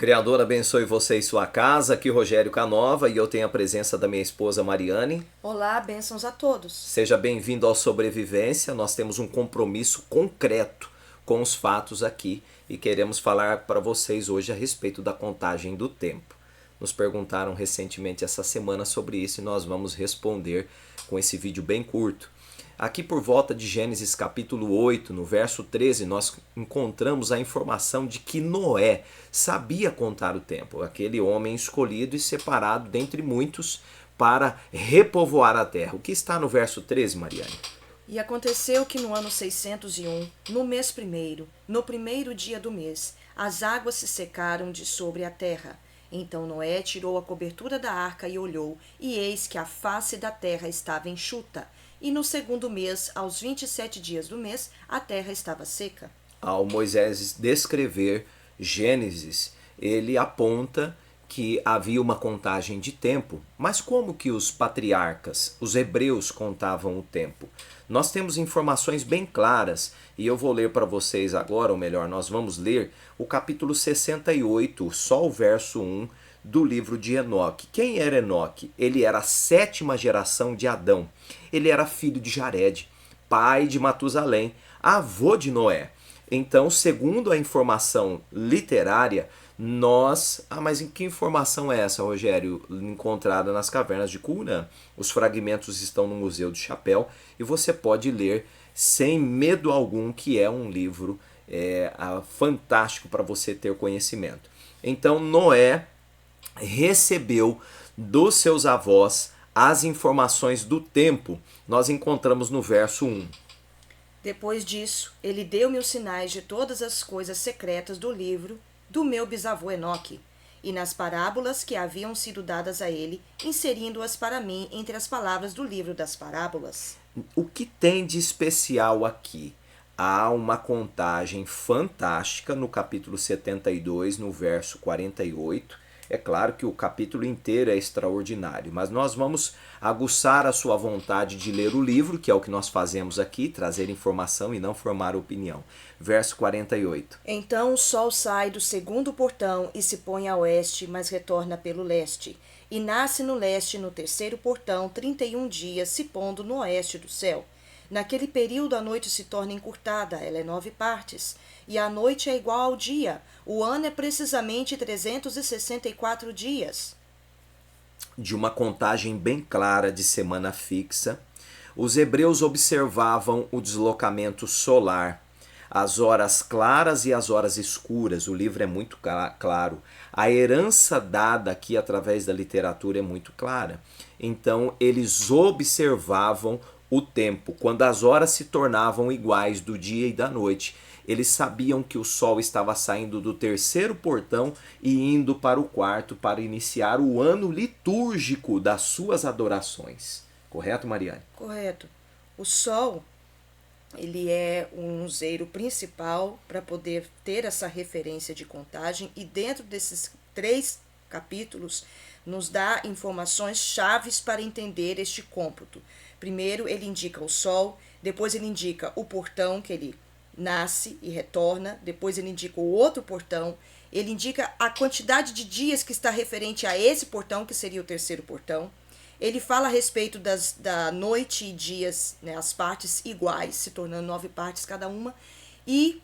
Criador abençoe você e sua casa. Aqui Rogério Canova e eu tenho a presença da minha esposa Mariane. Olá, bênçãos a todos. Seja bem-vindo ao Sobrevivência. Nós temos um compromisso concreto com os fatos aqui e queremos falar para vocês hoje a respeito da contagem do tempo. Nos perguntaram recentemente essa semana sobre isso e nós vamos responder com esse vídeo bem curto. Aqui por volta de Gênesis capítulo 8, no verso 13, nós encontramos a informação de que Noé sabia contar o tempo, aquele homem escolhido e separado dentre muitos para repovoar a terra. O que está no verso 13, Mariane? E aconteceu que no ano 601, no mês primeiro, no primeiro dia do mês, as águas se secaram de sobre a terra. Então Noé tirou a cobertura da arca e olhou, e eis que a face da terra estava enxuta. E no segundo mês, aos 27 dias do mês, a terra estava seca. Ao Moisés descrever Gênesis, ele aponta que havia uma contagem de tempo. Mas como que os patriarcas, os hebreus, contavam o tempo? Nós temos informações bem claras e eu vou ler para vocês agora, ou melhor, nós vamos ler o capítulo 68, só o verso 1 do livro de Enoque. Quem era Enoque? Ele era a sétima geração de Adão. Ele era filho de Jared, pai de Matusalém, avô de Noé. Então, segundo a informação literária, mas em que informação é essa, Rogério? Encontrada nas cavernas de Qumran. Os fragmentos estão no Museu do Chapéu e você pode ler sem medo algum, que é um livro fantástico para você ter conhecimento. Então, Noé recebeu dos seus avós as informações do tempo. Nós encontramos no verso 1. Depois disso, ele deu-me os sinais de todas as coisas secretas do livro do meu bisavô Enoque, e nas parábolas que haviam sido dadas a ele, inserindo-as para mim entre as palavras do livro das parábolas. O que tem de especial aqui? Há uma contagem fantástica no capítulo 72, no verso 48. É claro que o capítulo inteiro é extraordinário, mas nós vamos aguçar a sua vontade de ler o livro, que é o que nós fazemos aqui, trazer informação e não formar opinião. Verso 48. Então o sol sai do segundo portão e se põe a oeste, mas retorna pelo leste. E nasce no leste, no terceiro portão, 31 dias, se pondo no oeste do céu. Naquele período a noite se torna encurtada, ela é 9 partes, e a noite é igual ao dia. O ano é precisamente 364 dias. De uma contagem bem clara de semana fixa, os hebreus observavam o deslocamento solar, as horas claras e as horas escuras. O livro é muito claro. A herança dada aqui através da literatura é muito clara. Então, eles observavam o tempo, quando as horas se tornavam iguais do dia e da noite. Eles sabiam que o sol estava saindo do terceiro portão e indo para o quarto para iniciar o ano litúrgico das suas adorações. Correto, Mariane? Correto. O sol, ele é um luzeiro principal para poder ter essa referência de contagem, e dentro desses 3 capítulos nos dá informações chaves para entender este cômputo. Primeiro ele indica o sol, depois ele indica o portão que ele nasce e retorna, depois ele indica o outro portão, ele indica a quantidade de dias que está referente a esse portão, que seria o terceiro portão. Ele fala a respeito da noite e dias, né, as partes iguais, se tornando 9 partes cada uma, e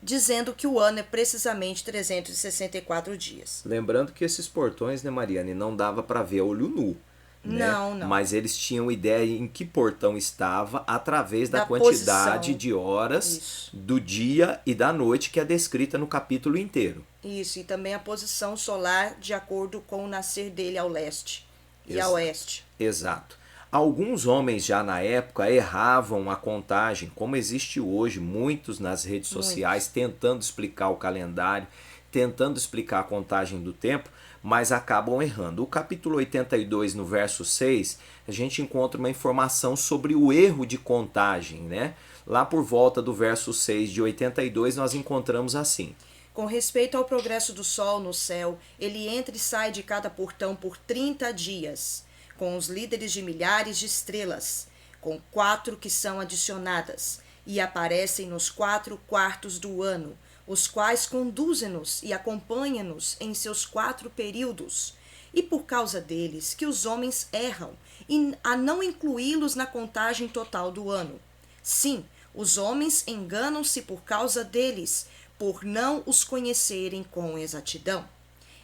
dizendo que o ano é precisamente 364 dias. Lembrando que esses portões, né, Mariane, não dava para ver a olho nu. Né? Não. Mas eles tinham ideia em que portão estava através da quantidade posição de horas do dia e da noite que é descrita no capítulo inteiro. Isso, e também a posição solar de acordo com o nascer dele ao leste e a oeste. Exato. Alguns homens já na época erravam a contagem, como existe hoje, muitos nas redes sociais tentando explicar o calendário, tentando explicar a contagem do tempo, mas acabam errando. O capítulo 82, no verso 6, a gente encontra uma informação sobre o erro de contagem, né? Lá por volta do verso 6 de 82, nós encontramos assim. Com respeito ao progresso do sol no céu, ele entra e sai de cada portão por 30 dias, com os líderes de milhares de estrelas, com 4 que são adicionadas, e aparecem nos 4 quartos do ano, os quais conduzem-nos e acompanham-nos em seus 4 períodos. E por causa deles que os homens erram, a não incluí-los na contagem total do ano. Sim, os homens enganam-se por causa deles, por não os conhecerem com exatidão.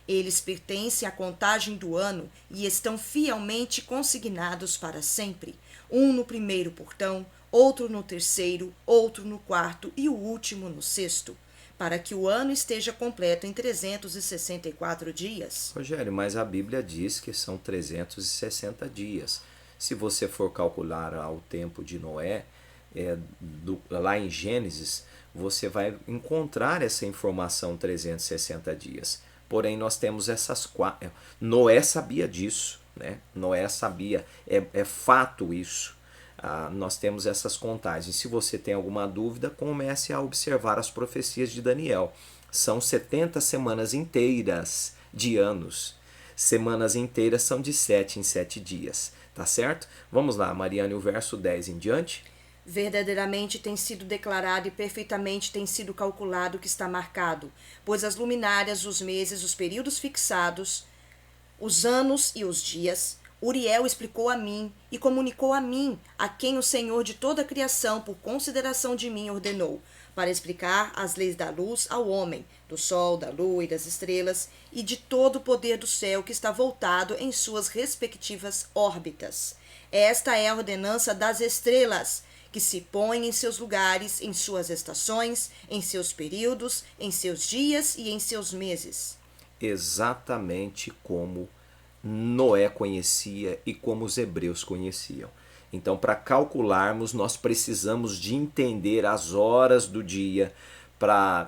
Eles pertencem à contagem do ano e estão fielmente consignados para sempre, um no primeiro portão, outro no terceiro, outro no quarto e o último no sexto, para que o ano esteja completo em 364 dias. Rogério, mas a Bíblia diz que são 360 dias. Se você for calcular o tempo de Noé, lá em Gênesis, você vai encontrar essa informação 360 dias. Porém, nós temos essas 4. Noé sabia disso, né? Noé sabia, é fato isso. Nós temos essas contagens. Se você tem alguma dúvida, comece a observar as profecias de Daniel. São 70 semanas inteiras de anos. Semanas inteiras são de 7 em 7 dias. Tá certo? Vamos lá, Mariane, o verso 10 em diante. Verdadeiramente tem sido declarado e perfeitamente tem sido calculado o que está marcado, pois as luminárias, os meses, os períodos fixados, os anos e os dias, Uriel explicou a mim e comunicou a mim, a quem o Senhor de toda a criação, por consideração de mim, ordenou, para explicar as leis da luz ao homem, do sol, da lua e das estrelas, e de todo o poder do céu que está voltado em suas respectivas órbitas. Esta é a ordenança das estrelas, que se põem em seus lugares, em suas estações, em seus períodos, em seus dias e em seus meses. Exatamente como Noé conhecia e como os hebreus conheciam. Então, para calcularmos, nós precisamos de entender as horas do dia,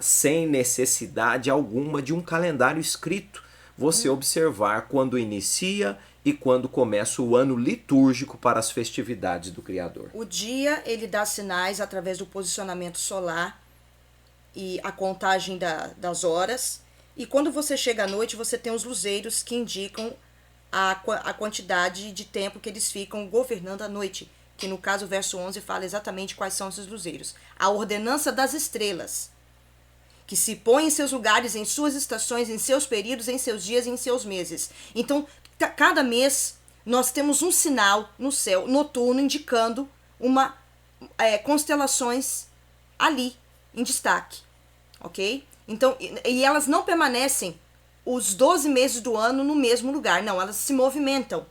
sem necessidade alguma de um calendário escrito. Você observar quando inicia e quando começa o ano litúrgico para as festividades do Criador. O dia, ele dá sinais através do posicionamento solar e a contagem das horas. E quando você chega à noite, você tem os luzeiros que indicam a quantidade de tempo que eles ficam governando a noite. Que no caso o verso 11 fala exatamente quais são esses luzeiros. A ordenança das estrelas, que se põe em seus lugares, em suas estações, em seus períodos, em seus dias e em seus meses. Então, cada mês, nós temos um sinal no céu noturno indicando constelações ali, em destaque, ok? Então, e elas não permanecem os 12 meses do ano no mesmo lugar, não, elas se movimentam.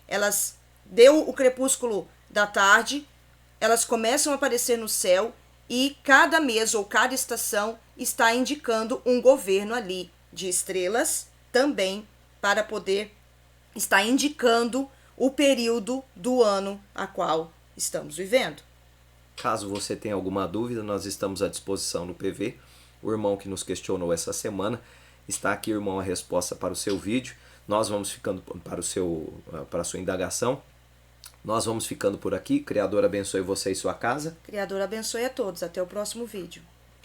Elas, deu o crepúsculo da tarde, elas começam a aparecer no céu e cada mês ou cada estação está indicando um governo ali de estrelas também para poder estar indicando o período do ano a qual estamos vivendo. Caso você tenha alguma dúvida, nós estamos à disposição no PV. O irmão que nos questionou essa semana, está aqui, irmão, a resposta para o seu vídeo. Nós vamos ficando para a sua indagação. Nós vamos ficando por aqui. Criador abençoe você e sua casa. Criador abençoe a todos. Até o próximo vídeo.